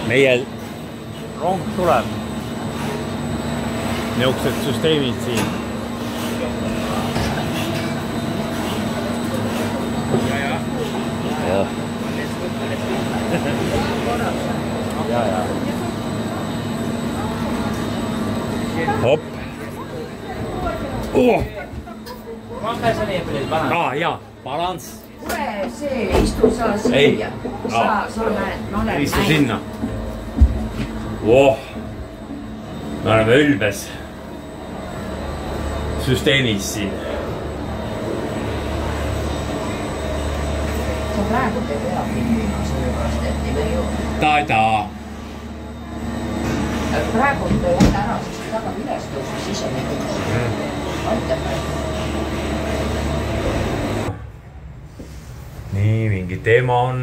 meie rong tuleb. Niisugused süsteemid siin. Ja. Ja. Hopp. Ja, balans. Tule see, istu sa siia. Sa näed, ma olen istu sinna. Me oleme ülbes süsteemis siin. Sa praegu teed ära filmima sellepärast, et ei või jõuda. Ta. Praegu te lähed ära, sest taga üles tõusus, siis on nii. Aitab. Nii, mingi teema on.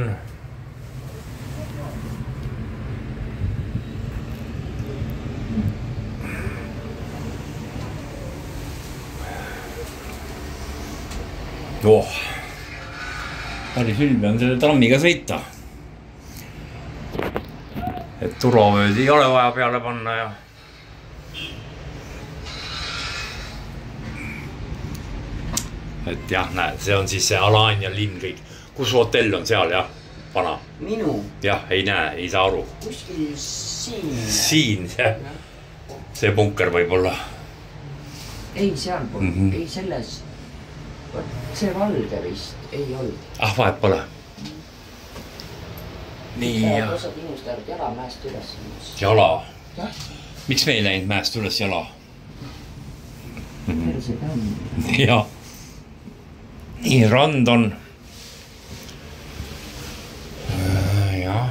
Päris ülbe on selle trammiga sõita. Et turvavööd ei ole vaja peale panna ja et jah, näed, see on siis see Alanya linn kõik. Kus hotell on seal, jah? Vana? Minu? Jah, ei näe, ei saa aru. Kuskil siin. Siin, see bunker võib-olla. Ei, seal pole, ei selles. See valge vist ei olnud. Vahet pole. Nii, ja. Osad inimesed lähevad jala mäest üles. Jala? Miks me ei läinud mäest üles jala? Ja. Nii, rand on. Jah.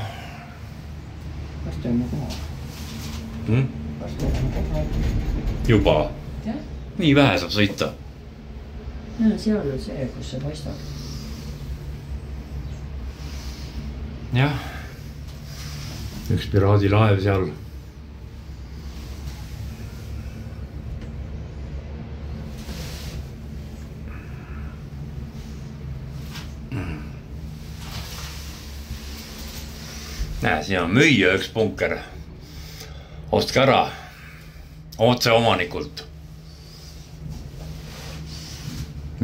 Kas te on koha? Kas te on koha? Juba? Nii vähe saab sõita. Seal on see, kus see paistab. Jah. Üks piraadilaev seal. Näe, siin on müüa üks bunker. Ostke ära. Otse omanikult.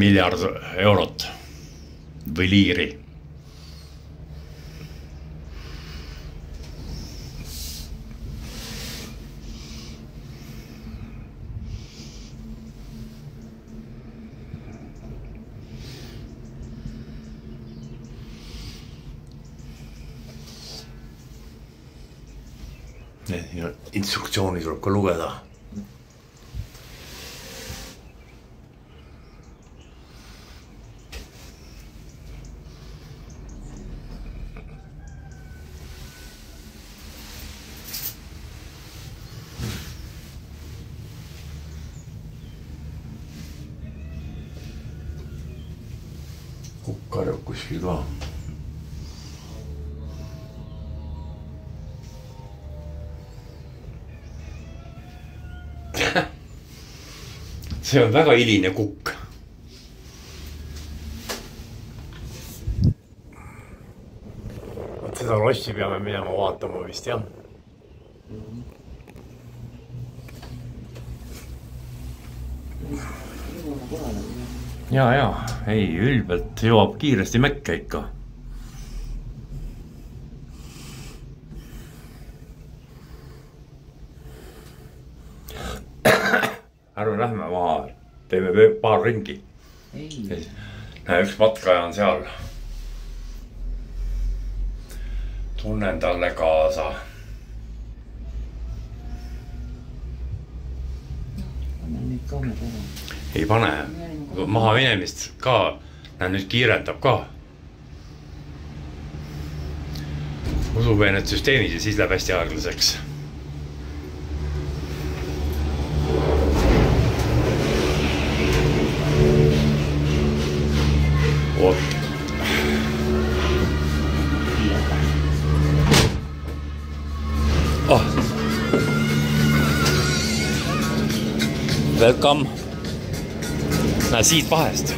Miljard eurot. Või liiri. Instruktsiooni tuleb ka lugeda. Kukkarjub kuskil ka. See on väga hiline kukk. Seda lossi peame minema vaatama vist, jah. Ja, ei, ülbelt jõuab kiiresti mäkke ikka. Ärme lähme maha, teeme paar ringi. Näe, üks matkaja on seal. Tunnen talle kaasa. Ei pane. Maha minemist ka. Näe, nüüd kiirendab ka. Usupeened süsteemid ja siis läheb hästi aeglaseks. Welcome. Näe, siit vahest.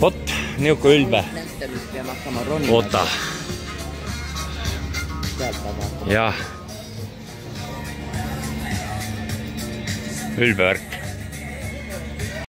Vot, niuke ülbe. nüüd peame hakkama ronima. oota. jah. ülbe värk.